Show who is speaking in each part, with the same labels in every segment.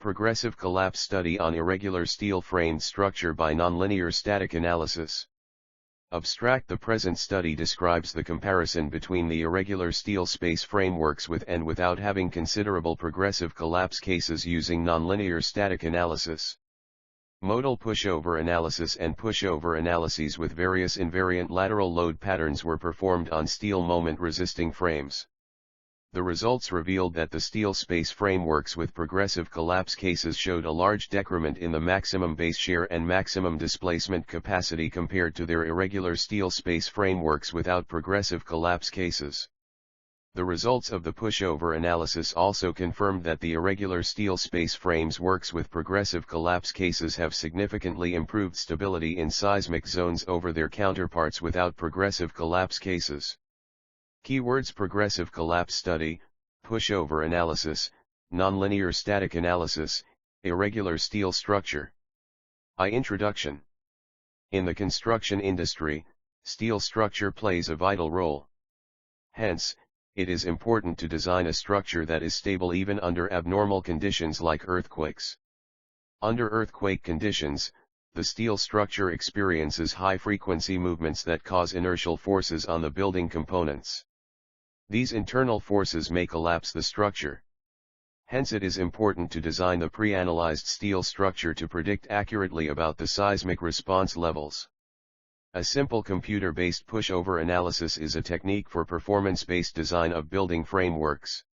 Speaker 1: Progressive collapse study on irregular steel-framed structure by nonlinear static analysis. Abstract. The present study describes the comparison between the irregular steel space frameworks with and without having considerable progressive collapse cases using nonlinear static analysis. Modal pushover analysis and pushover analyses with various invariant lateral load patterns were performed on steel moment-resisting frames. The results revealed that the steel space frameworks with progressive collapse cases showed a large decrement in the maximum base shear and maximum displacement capacity compared to their irregular steel space frameworks without progressive collapse cases. The results of the pushover analysis also confirmed that the irregular steel space frames works with progressive collapse cases have significantly improved stability in seismic zones over their counterparts without progressive collapse cases. Keywords: progressive collapse study, pushover analysis, nonlinear static analysis, irregular steel structure. Introduction. In the construction industry, steel structure plays a vital role. Hence, it is important to design a structure that is stable even under abnormal conditions like earthquakes. Under earthquake conditions, the steel structure experiences high-frequency movements that cause inertial forces on the building components. These internal forces may collapse the structure. Hence it is important to design the pre-analyzed steel structure to predict accurately about the seismic response levels. A simple computer-based pushover analysis is a technique for performance-based design of building frameworks.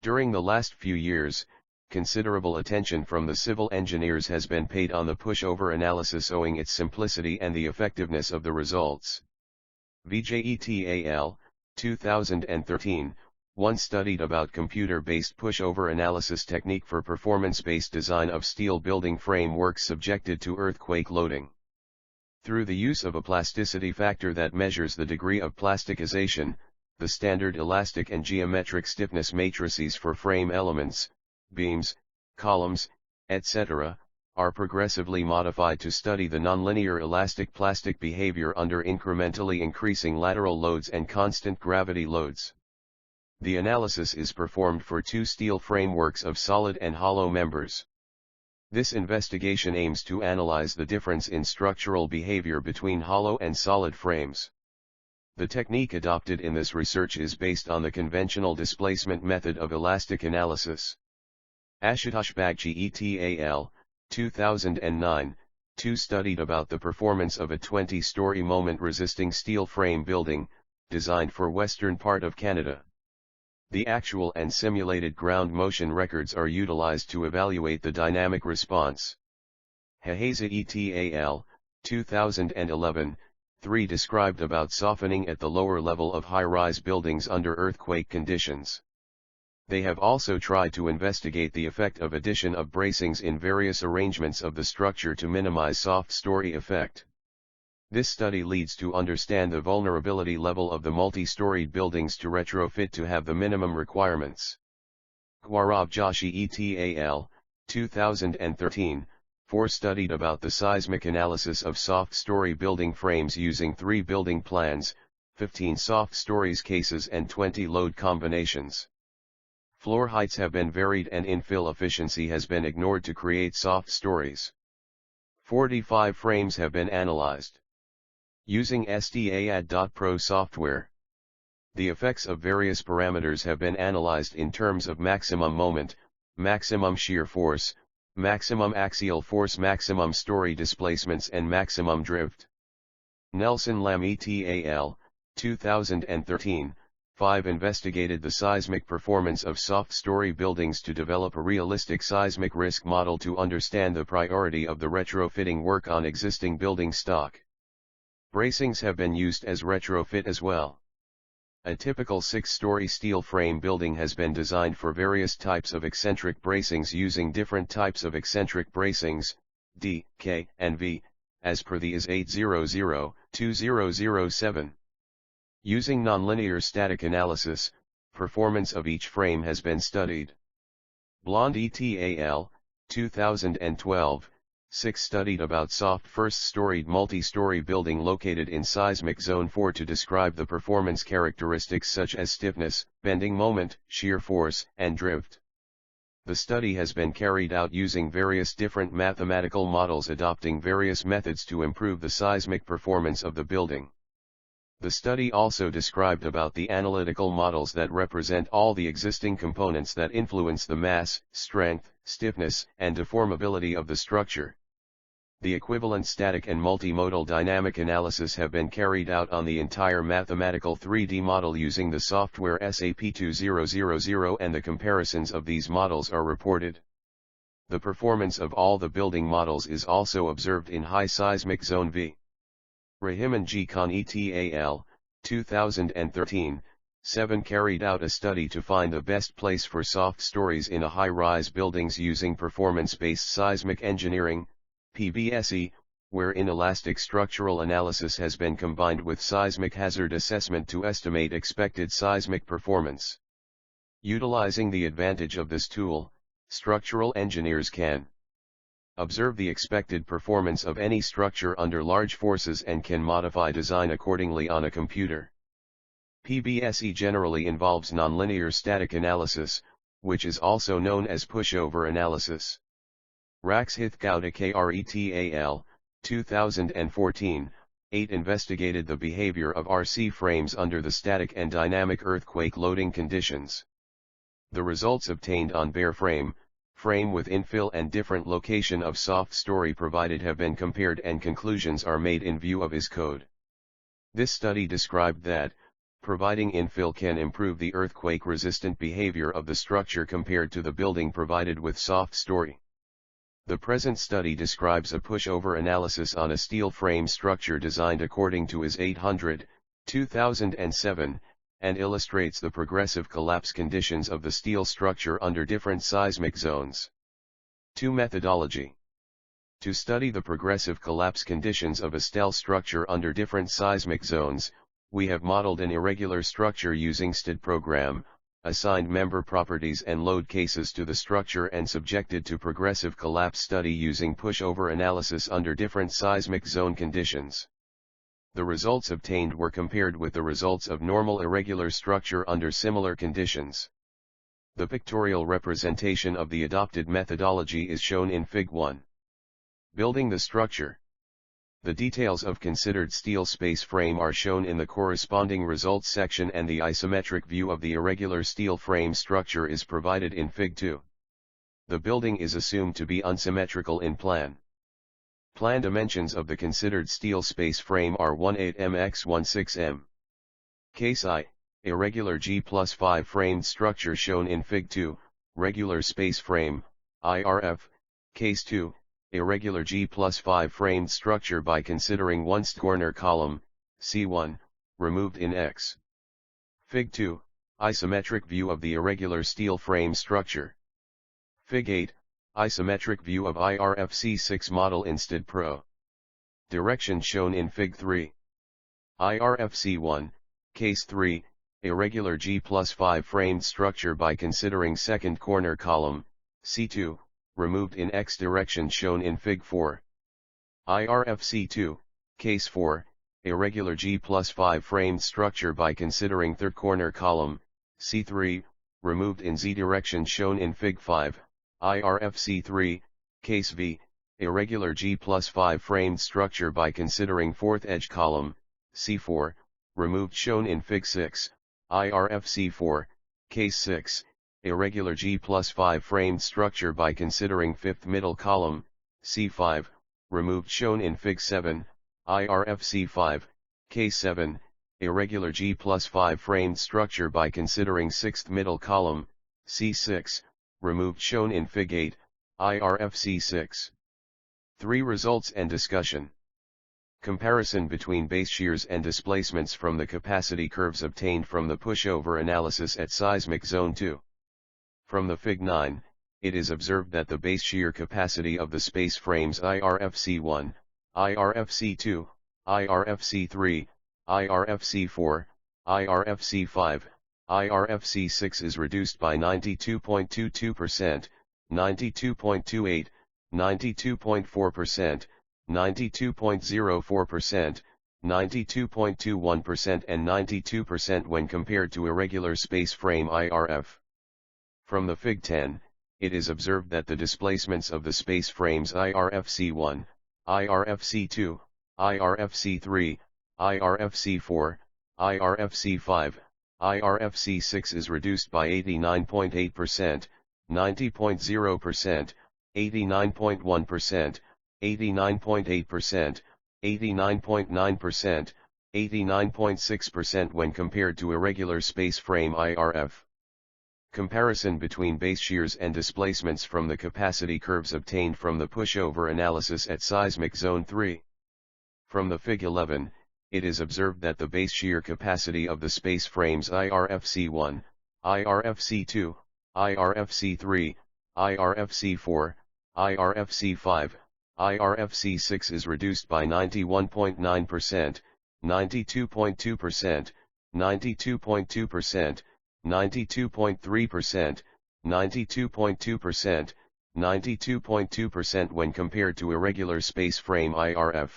Speaker 1: During the last few years, considerable attention from the civil engineers has been paid on the pushover analysis owing its simplicity and the effectiveness of the results. VJETAL 2013, one studied about computer-based pushover analysis technique for performance-based design of steel building frameworks subjected to earthquake loading. Through the use of a plasticity factor that measures the degree of plasticization, the standard elastic and geometric stiffness matrices for frame elements, beams, columns, etc., are progressively modified to study the nonlinear elastic plastic behavior under incrementally increasing lateral loads and constant gravity loads. The analysis is performed for two steel frameworks of solid and hollow members. This investigation aims to analyze the difference in structural behavior between hollow and solid frames. The technique adopted in this research is based on the conventional displacement method of elastic analysis. Ashutosh Bagchi et al. 2009, studied about the performance of a 20-story moment-resisting steel frame building, designed for western part of Canada. The actual and simulated ground motion records are utilized to evaluate the dynamic response. Heheza et al. 2011, described about softening at the lower level of high-rise buildings under earthquake conditions. They have also tried to investigate the effect of addition of bracings in various arrangements of the structure to minimize soft story effect. This study leads to understand the vulnerability level of the multi-storied buildings to retrofit to have the minimum requirements. Gaurav Joshi et al. 2013, studied about the seismic analysis of soft-story building frames using 3 building plans, 15 soft stories cases and 20 load combinations. Floor heights have been varied and infill efficiency has been ignored to create soft stories. 45 frames have been analyzed. Using SDAAD.Pro software. The effects of various parameters have been analyzed in terms of maximum moment, maximum shear force, maximum axial force, maximum story displacements and maximum drift. Nelson Lam et al. 2013, investigated the seismic performance of soft-story buildings to develop a realistic seismic risk model to understand the priority of the retrofitting work on existing building stock. Bracings have been used as retrofit as well. A typical 6-story steel frame building has been designed for various types of eccentric bracings using different types of eccentric bracings, D, K, and V, as per the IS 800-2007. Using nonlinear static analysis, performance of each frame has been studied. Blonde et al. 2012, studied about soft first-storied multi-story building located in seismic zone 4 to describe the performance characteristics such as stiffness, bending moment, shear force, and drift. The study has been carried out using various different mathematical models adopting various methods to improve the seismic performance of the building. The study also described about the analytical models that represent all the existing components that influence the mass, strength, stiffness, and deformability of the structure. The equivalent static and multimodal dynamic analysis have been carried out on the entire mathematical 3D model using the software SAP 2000, and the comparisons of these models are reported. The performance of all the building models is also observed in high seismic zone V. Rahim G. Khan et al., 2013, 7 carried out a study to find the best place for soft stories in a high-rise buildings using performance-based seismic engineering, PBSE, where inelastic structural analysis has been combined with seismic hazard assessment to estimate expected seismic performance. Utilizing the advantage of this tool, structural engineers can observe the expected performance of any structure under large forces and can modify design accordingly on a computer. PBSE generally involves nonlinear static analysis, which is also known as pushover analysis. Raxhithgowda Kret al., 2014, 8 investigated the behavior of RC frames under the static and dynamic earthquake loading conditions. The results obtained on bare frame with infill and different location of soft story provided have been compared and conclusions are made in view of IS code. This study described that, providing infill can improve the earthquake-resistant behavior of the structure compared to the building provided with soft story. The present study describes a pushover analysis on a steel frame structure designed according to IS 800, 2007, and illustrates the progressive collapse conditions of the steel structure under different seismic zones. 2. Methodology. To study the progressive collapse conditions of a Stell structure under different seismic zones, we have modeled an irregular structure using STD program, assigned member properties and load cases to the structure and subjected to progressive collapse study using pushover analysis under different seismic zone conditions. The results obtained were compared with the results of normal irregular structure under similar conditions. The pictorial representation of the adopted methodology is shown in Fig. 1. Building the structure. The details of considered steel space frame are shown in the corresponding results section, and the isometric view of the irregular steel frame structure is provided in Fig. 2. The building is assumed to be unsymmetrical in plan. Plan dimensions of the considered steel space frame are 18m x 16m. Case I, irregular G+5 framed structure shown in Fig. 2, regular space frame, IRF. Case 2, irregular G+5 framed structure by considering one corner column, C1, removed in X. Fig. 2, isometric view of the irregular steel frame structure. Fig. 8, isometric view of IRF C6 model in STD Pro. Direction shown in Fig. 3. IRF C1, Case 3, irregular G+5 framed structure by considering second corner column, C2, removed in X direction shown in Fig. 4. IRF C2, Case 4, irregular G+5 framed structure by considering third corner column, C3, removed in Z direction shown in Fig. 5. IRF C3, Case V, irregular G+5 framed structure by considering fourth edge column, C4, removed shown in Fig. 6. IRF C4, Case 6, irregular G+5 framed structure by considering fifth middle column, C5, removed shown in Fig. 7. IRF C5, Case 7, irregular G+5 framed structure by considering sixth middle column, C6, removed shown in Fig. 8, IRF C6. 3. Results and discussion. Comparison between base shears and displacements from the capacity curves obtained from the pushover analysis at seismic zone 2. From the Fig. 9, it is observed that the base shear capacity of the space frames IRF C1, IRF C2, IRF C3, IRF C4, IRF C5, IRF C6 is reduced by 92.22%, 92.28, 92.4%, 92.04%, 92.21% and 92% when compared to irregular space frame IRF. From the Fig. 10, it is observed that the displacements of the space frames IRFC1, IRFC2, IRFC3, IRFC4, IRFC5, IRFC6 is reduced by 89.8%, 90.0%, 89.1%, 89.8%, 89.9%, 89.6% when compared to irregular space frame IRF. Comparison between base shears and displacements from the capacity curves obtained from the pushover analysis at seismic zone 3. From the Fig 11, it is observed that the base shear capacity of the space frames IRFC1, IRFC2, IRFC3, IRFC4, IRFC5, IRFC6 is reduced by 91.9%, 92.2%, 92.2%, 92.3%, 92.2%, 92.2% when compared to irregular space frame IRF.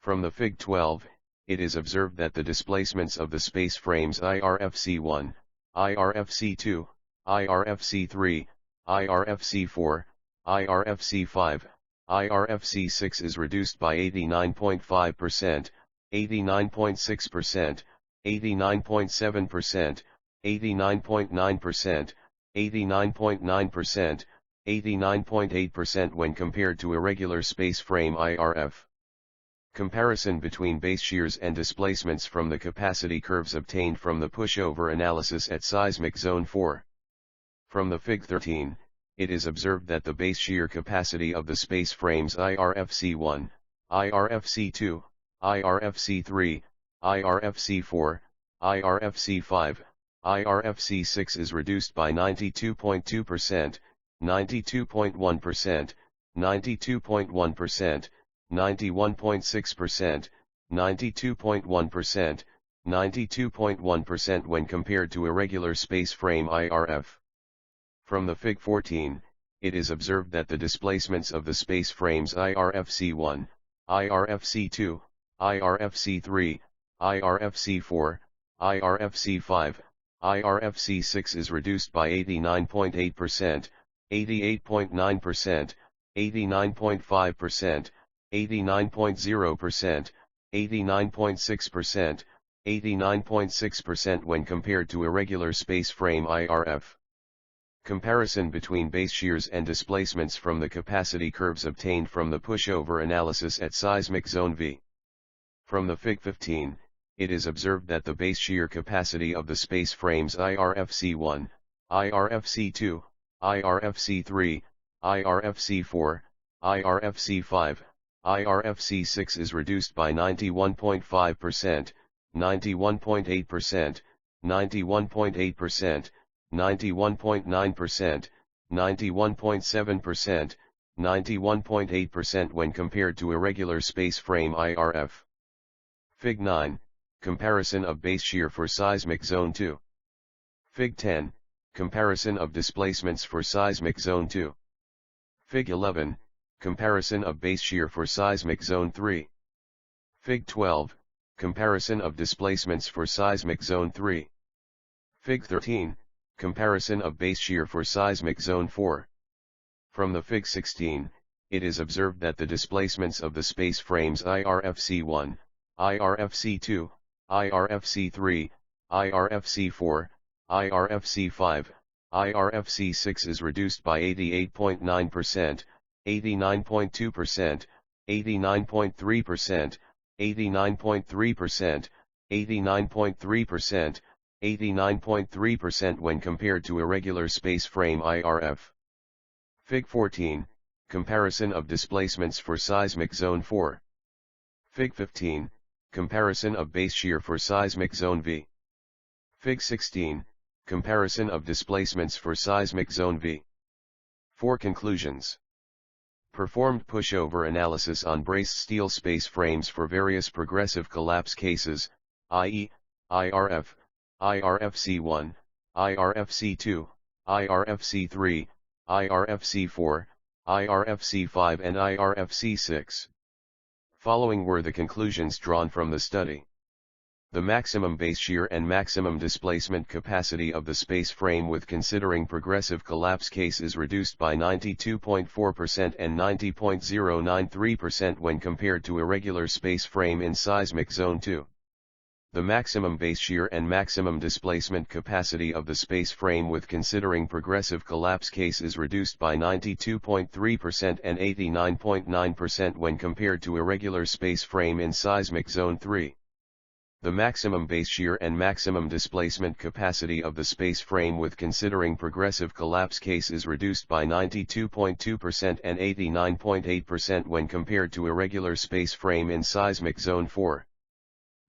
Speaker 1: From the Fig 12, it is observed that the displacements of the space frames IRFC1, IRFC2, IRFC3, IRFC4, IRFC5, IRFC6 is reduced by 89.5%, 89.6%, 89.7%, 89.9%, 89.9%, 89.8% when compared to irregular space frame IRF. Comparison between base shears and displacements from the capacity curves obtained from the pushover analysis at seismic zone 4. From the Fig 13, it is observed that the base shear capacity of the space frames IRFC1, IRFC2, IRFC3, IRFC4, IRFC5, IRFC6 is reduced by 92.2%, 92.1%, 92.1%, 91.6%, 92.1%, 92.1% when compared to irregular space frame IRF. From the Fig 14, it is observed that the displacements of the space frames IRFC1, IRFC2, IRFC3, IRFC4, IRFC5, IRFC6 is reduced by 89.8%, 88.9%, 89.5%, 89.0%, 89.6%, 89.6% when compared to irregular space frame IRF. Comparison between base shears and displacements from the capacity curves obtained from the pushover analysis at seismic zone V. From the Fig 15, it is observed that the base shear capacity of the space frames IRFC1, IRFC2, IRFC3, IRFC4, IRFC5, IRFC6 is reduced by 91.5%, 91.8%, 91.8%, 91.9%, 91.7%, 91.8% when compared to irregular space frame IRF. Fig 9, comparison of base shear for seismic zone 2. Fig 10, comparison of displacements for seismic zone 2. Fig 11, comparison of base shear for seismic zone 3. Fig 12, comparison of displacements for seismic zone 3. Fig 13, comparison of base shear for seismic zone 4. From the Fig 16, it is observed that the displacements of the space frames IRFC1, IRFC2, IRFC3, IRFC4, IRFC5, IRFC6 is reduced by 88.9%, 89.2%, 89.3%, 89.3%, 89.3%, 89.3% when compared to irregular space frame IRF. Fig 14, comparison of displacements for seismic zone 4. Fig 15, comparison of base shear for seismic zone V. Fig 16, comparison of displacements for seismic zone V. 4 conclusions. Performed pushover analysis on braced steel space frames for various progressive collapse cases, i.e., IRF, IRFC1, IRFC2, IRFC3, IRFC4, IRFC5 and IRFC6. Following were the conclusions drawn from the study. The maximum base shear and maximum displacement capacity of the space frame with considering progressive collapse case is reduced by 92.4% and 90.093% when compared to irregular space frame in seismic zone 2. The maximum base shear and maximum displacement capacity of the space frame with considering progressive collapse case is reduced by 92.3% and 89.9% when compared to irregular space frame in seismic zone 3. The maximum base shear and maximum displacement capacity of the space frame with considering progressive collapse case is reduced by 92.2% and 89.8% when compared to irregular space frame in seismic zone 4.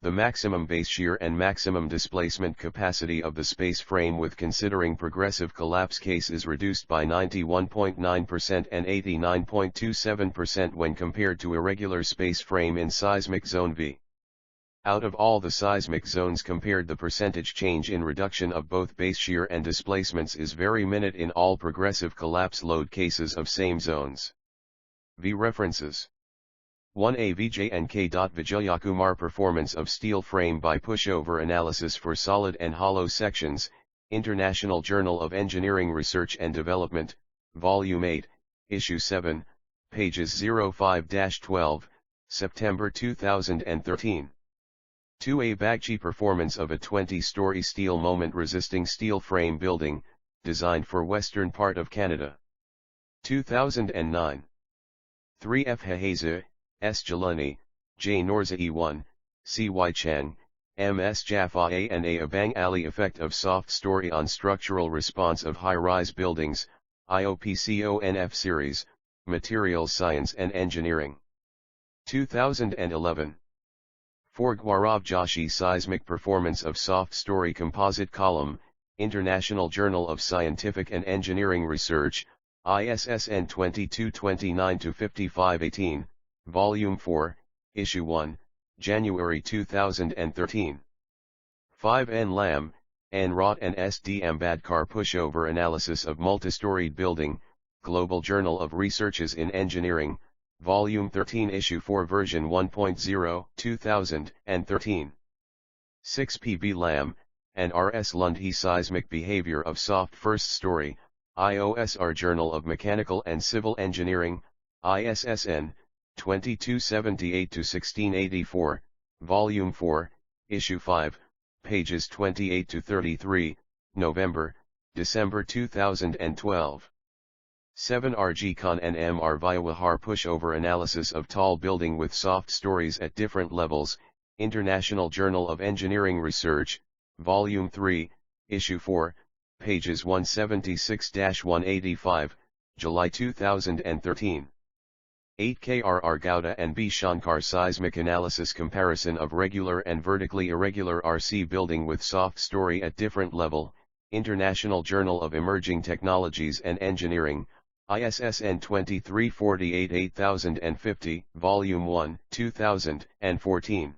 Speaker 1: The maximum base shear and maximum displacement capacity of the space frame with considering progressive collapse case is reduced by 91.9% and 89.27% when compared to irregular space frame in seismic zone V. Out of all the seismic zones compared, the percentage change in reduction of both base shear and displacements is very minute in all progressive collapse load cases of same zones. V references 1a Vijay and K. Vijayakumar Performance of Steel Frame by Pushover Analysis for Solid and Hollow Sections, International Journal of Engineering Research and Development, Volume 8, Issue 7, pages 05-12, September 2013. 2a Bagchi Performance of a 20-story steel moment-resisting steel frame building, designed for western part of Canada. 2009. 3f Haheza, S. Jalani, J. Norza E1, C. Y. Chang, M. S. Jaffa A. and A. Abang Ali Effect of Soft Story on Structural Response of High-Rise Buildings, IOPCONF Series, Materials Science and Engineering. 2011. 4 Gaurav Joshi Seismic Performance of Soft Story Composite Column, International Journal of Scientific and Engineering Research, ISSN 2229-5518, Volume 4, Issue 1, January 2013. 5 N. Lam, N. Rott and S. D. Ambadkar Pushover Analysis of Multistoried Building, Global Journal of Researches in Engineering, Volume 13 Issue 4 Version 1.0, 2013. 6 P. B. Lam, and R. S. Lundhe Seismic Behavior of Soft First Story, IOSR Journal of Mechanical and Civil Engineering, ISSN, 2278-1684, Volume 4, Issue 5, pages 28-33, November, December 2012. 7 R. G. Khan and M. R. Vyawahar Pushover Analysis of Tall Building with Soft Stories at Different Levels, International Journal of Engineering Research, Volume 3, Issue 4, pages 176-185, July 2013. 8 K. R. R. Gowda and B. Shankar Seismic Analysis Comparison of Regular and Vertically Irregular RC Building with Soft Story at Different Level, International Journal of Emerging Technologies and Engineering, ISSN 2348-8050, Volume 1, 2014.